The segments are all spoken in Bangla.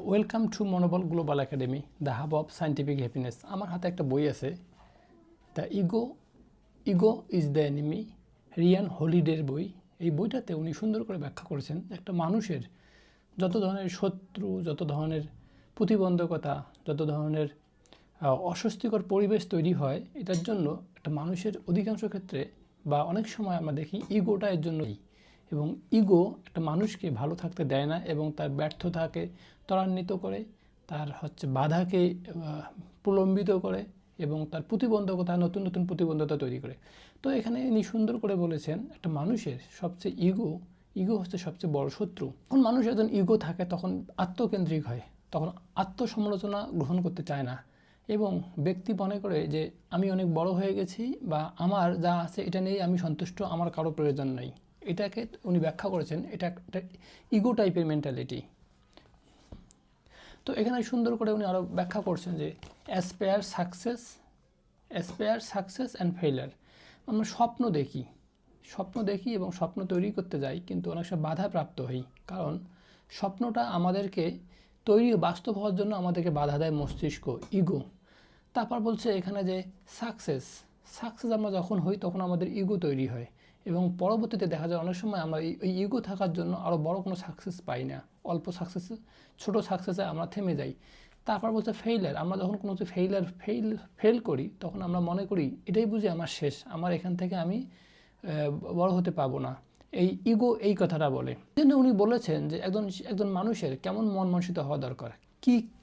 Welcome to Monobol global academy, the hub of scientific happiness. আমার হাতে একটা বই আছে, the ego is the enemy, Ryan হলিডের বই। এই বইটাতে উনি সুন্দর করে ব্যাখ্যা করেছেন একটা মানুষের যত ধরনের শত্রু, যত ধরনের প্রতিবন্ধকতা, যত ধরনের অস্বস্তিকর পরিবেশ তৈরি হয়, এটার জন্য একটা মানুষের অধিকাংশ ক্ষেত্রে বা অনেক সময় আমরা দেখি ইগোটা এর জন্যই। এবং ইগো একটা মানুষকে ভালো থাকতে দেয় না এবং তার ব্যর্থতাকে ত্বরান্বিত করে, তার বাধাকে প্রলম্বিত করে এবং তার প্রতিবন্ধকতা, নতুন নতুন প্রতিবন্ধকতা তৈরি করে। তো এখানে ইনি সুন্দর করে বলেছেন একটা মানুষের সবচেয়ে ইগো হচ্ছে সবচেয়ে বড় শত্রু। যখন মানুষ একজন ইগো থাকে তখন আত্মকেন্দ্রিক হয়, তখন আত্মসমালোচনা গ্রহণ করতে চায় না এবং ব্যক্তি মনে করে যে আমি অনেক বড় হয়ে গেছি বা আমার যা আছে এটা নিয়েই আমি সন্তুষ্ট, আমার কারো প্রয়োজন নেই। এটাকে উনি ব্যাখ্যা করেছেন এটা একটা ইগো টাইপের মেন্টালিটি। তো এখানে সুন্দর করে উনি আরও ব্যাখ্যা করছেন যে অ্যাসপায়ার সাকসেস অ্যান্ড ফেইলার। আমরা স্বপ্ন দেখি এবং স্বপ্ন তৈরি করতে যাই, কিন্তু অনেক সময় বাধা প্রাপ্ত হই, কারণ স্বপ্নটা আমাদেরকে বাস্তব হওয়ার জন্য আমাদেরকে বাধা দেয় মস্তিষ্ক, ইগো। তারপর বলছে এখানে যে সাকসেস আমরা যখন হই তখন আমাদের ইগো তৈরি হয় এবং পরবর্তীতে দেখা যায় অনেক সময় আমরা এই ইগো থাকার জন্য আরও বড় কোনো সাকসেস পাই না, অল্প সাকসেসে, ছোটো সাকসেসে আমরা থেমে যাই। তারপর বলছে ফেইলার, আমরা যখন কোনো ফেল করি তখন আমরা মনে করি এটাই বুঝি আমার শেষ, আমার এখান থেকে আমি বড় হতে পারবো না। এই ইগো এই কথাটা বলে। এই জন্য উনি বলেছেন যে একজন মানুষের কেমন মন মানসিকতা হওয়া দরকার,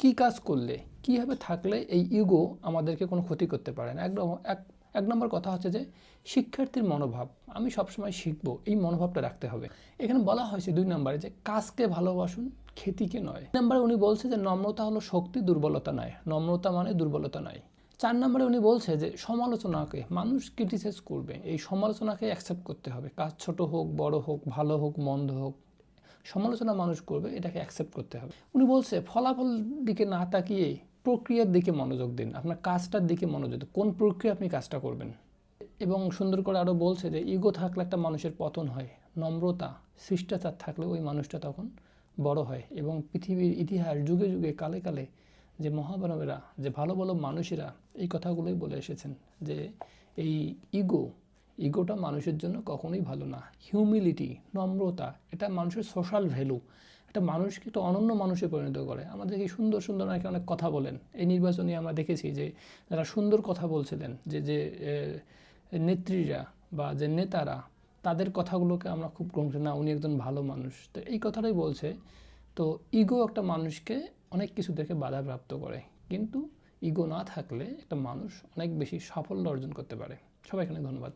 কি কাজ করলে, কীভাবে থাকলে এই ইগো আমাদেরকে কোনো ক্ষতি করতে পারে না। এক নম্বর কথা হচ্ছে যে শিক্ষার্থীর মনোভাব, আমি সবসময় শিখবো, এই মনোভাবটা রাখতে হবে। এখানে বলা হয়েছে 2 নম্বরে যে কাজকে ভালোবাসুন, খ্যাতিকে নয়। 3 নম্বরে উনি বলছে যে নম্রতা হলো শক্তি, দুর্বলতা নয়। নম্রতা মানে দুর্বলতা নয়। 4 নম্বরে উনি বলছে যে সমালোচনাকে মানুষ ক্রিটিসাইজ করবে, এই সমালোচনাকে অ্যাকসেপ্ট করতে হবে। কাজ ছোট হোক, বড় হোক, ভালো হোক, মন্দ হোক, সমালোচনা মানুষ করবে, এটাকে অ্যাকসেপ্ট করতে হবে। উনি বলছে ফলাফল দিকে না তাকিয়ে প্রক্রিয়ার দিকে মনোযোগ দিন, আপনার কাজটার দিকে মনোযোগ দিন, কোন প্রক্রিয়া আপনি কাজটা করবেন। এবং সুন্দর করে আরও বলছে যে ইগো থাকলে একটা মানুষের পতন হয়, নম্রতা, শিষ্টাচার থাকলে ওই মানুষটা তখন বড় হয়। এবং পৃথিবীর ইতিহাস যুগে যুগে কালে কালে যে মহামানবেরা, যে ভালো ভালো মানুষেরা এই কথাগুলোই বলে এসেছেন যে এই ইগোটা মানুষের জন্য কখনোই ভালো না। হিউমিলিটি, নম্রতা, এটা মানুষের সোশ্যাল ভ্যালু, এটা মানুষকে একটা অনন্য মানুষে পরিণত করে। আমাদের এই সুন্দর সুন্দর নাকি অনেক কথা বলেন, এই নির্বাচনে আমরা দেখেছি যে যারা সুন্দর কথা বলছিলেন, যে নেত্রীরা বা যে নেতারা, তাদের কথাগুলোকে আমরা খুব গ্রহণ করি, না উনি একজন ভালো মানুষ। তো এই কথাটাই বলছে। তো ইগো একটা মানুষকে অনেক কিছু থেকে বাধাপ্রাপ্ত করে, কিন্তু ইগো না থাকলে একটা মানুষ অনেক বেশি সাফল্য অর্জন করতে পারে। সবাইকে অনেক ধন্যবাদ।